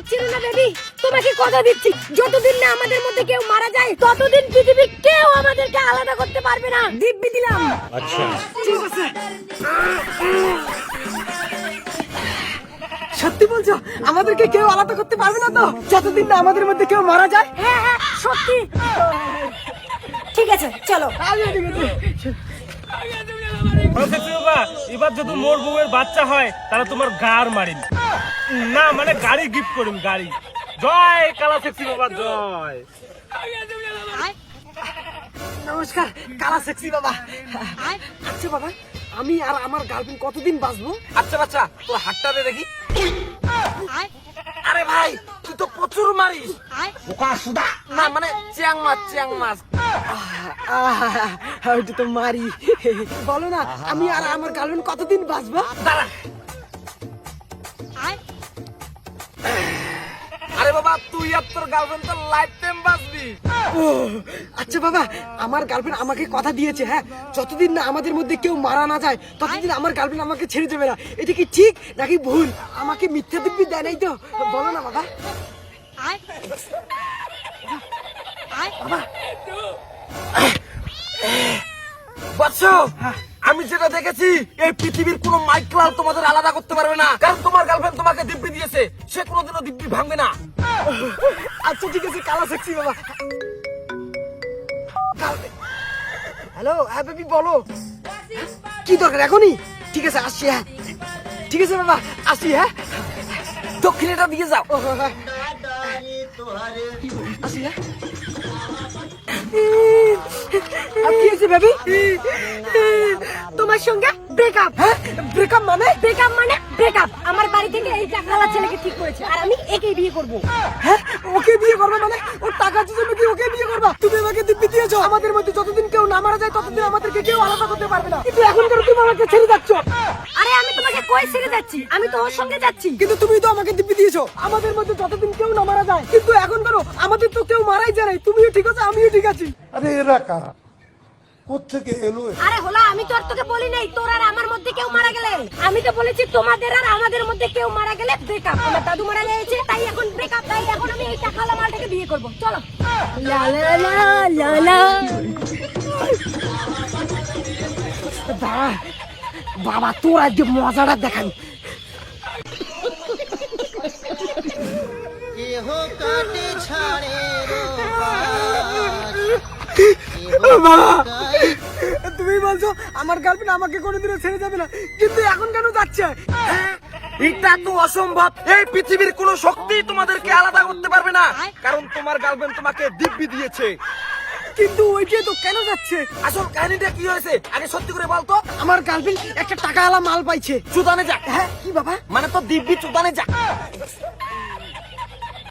যাচ্ছি না বেবি, তোমাকে কথা দিচ্ছি যতদিন না আমাদের মধ্যে কেউ মারা যায় ততদিন পৃথিবী কেউ আমাদেরকে আলাদা করতে পারবে না। দিব্যি দিলাম। আচ্ছা ঠিক আছে। সত্যি বলছো? আমাদেরকে কেউ আলাদা করতে পারবে না তো যতদিন না আমাদের মধ্যে কেউ মারা যায়? হ্যাঁ হ্যাঁ সত্যি। ঠিক আছে চলো। এবার যদি মোর বউয়ের বাচ্চা হয় তাহলে তোমার গার মারিন না, মানে গাড়ি গিফট করিম, গাড়ি। জয় কালা সেক্সি বাবা, জয়। নমস্কার কালা সেক্সি বাবা। আচ্ছা বাবা, আমি আর আমার গার্লফ্রেন্ড কতদিন বাঁচবো? আচ্ছা বাচ্চা, তোর হাতটা দে দেখি। আরে ভাই, তুই তো প্রচুর মারিস। না মানে চ্যাং মাছ। ওইটা তো মারি। বলো না, আমি আর আমার গার্লফ্রেন্ড কতদিন বাঁচবো? দাঁড়া। আরে বাবা, তুই আর তোর গার্লফ্রেন্ড তো লাইফ টাইম বাঁচবি। ও আচ্ছা বাবা, আমার গার্লফ্রেন্ড আমাকে কথা দিয়েছে, হ্যাঁ, যতদিন না আমাদের মধ্যে কেউ মারা না যায় ততদিন আমার গার্লফ্রেন্ড আমাকে ছেড়ে যাবে না। এটা কি ঠিক নাকি ভুল? আমাকে মিথ্যা দিব্যি দেয় নাই তো? বলো না বাবা। বাচ্চ, আমি যেটা দেখেছি এই পৃথিবীর কোন মাইক্লাল তোমাদের আলাদা করতে পারবে না, কারণ তোমার গার্লফ্রেন্ড তোমাকে দিব্যি দিয়েছে, সে কোনোদিনও দিব্যি ভাঙবে না। আচ্ছা ঠিক আছে কালা সেক্সি বাবা। হ্যালো, হ্যাঁ বেবি বলো। কি দরকার এখনই? ঠিক আছে আসছি, হ্যাঁ ঠিক আছে বাবা আসছি, হ্যাঁ দক্ষিণেটা দিয়ে যাও। ও, হ্যাঁ। আসি, হ্যাঁ। আর কি হয়েছে বেবি? তোমার সঙ্গে ব্রেকআপ। হ্যাঁ ব্রেকআপ মানে? ব্রেকআপ মানে ব্রেকআপ। আমার বাড়ি থেকে এই টাকাওয়ালা ছেলেকে ঠিক করেছে আর আমি একেই বিয়ে করব। হ্যাঁ ওকে বিয়ে করবে মানে? ওর টাকার জন্য কি ওকে বিয়ে করবা? তুমি আমাকে দিব্যি দিয়েছো আমাদের মধ্যে যতদিন কেউ না মারা যায় ততদিন আমাদেরকে কেউ আলাদা করতে পারবে না, কিন্তু এখন কেন তুমি আমাকে ছেড়ে যাচ্ছ? আরে আমি তোমাকে কই ছেড়ে যাচ্ছি, আমি তো ওর সঙ্গে যাচ্ছি। কিন্তু তুমি তো আমাকে দিব্যি দিয়েছো আমাদের মধ্যে যতদিন কেউ না মারা যায়, কিন্তু এখন কেন আমাদের তো কেউ মারাই যায় নাই। তুমিও ঠিক আছো, আমিও ঠিক আছি। আরে এরা কারা, কোত্থেকে এলো? আরে হলা, আমি তো আর তোকে বলি নাই তোর আর আমার মধ্যে কেউ মারা গেলে। আমি তো বলেছি তোমাদের আর আমাদের মধ্যে কেউ মারা গেলে ব্রেকআপ। আমার দাদু মারা গেছে তাই এখন ব্রেকআপ, তাই এখন আমি এই টাকাওয়ালা মালটাকে বিয়ে করব। চলো। লা লা লা লা লা। বাবা তোর আজকে মজাটা দেখানি। বাবা তুমি বলছো আমার গার্লফ্রেন্ড আমাকে কোনোদিনও ছেড়ে যাবে না, কিন্তু এখন কেন যাচ্ছে? এটা তো অসম্ভব। এই পৃথিবীর কোন শক্তি তোমাদেরকে আলাদা করতে পারবে না, কারণ তোমার গার্লফ্রেন্ড তোমাকে দিব্যি দিয়েছে। কিন্তু ওইটাই তো কেন যাচ্ছে? আসল কাহিনীটা কি হয়েছে আগে সত্যি করে বলতো। আমার গার্লফ্রেন্ড একটা টাকাওয়ালা মাল পাইছে। চুদানে যা। হ্যাঁ কি বাবা? মানে তো দিব্যি চুদানে যা।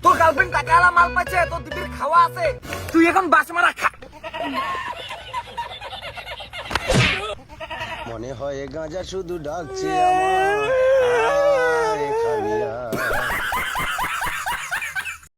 তোর গার্লফ্রেন্ড টাকাওয়ালা মাল পাইছে, তোর দিব্যির খাওয়া আছে, তুই এখন বাস মারা খা। মনে হয় গাঁজা শুধু ডাকছে আমার, আয় খাবি আয়।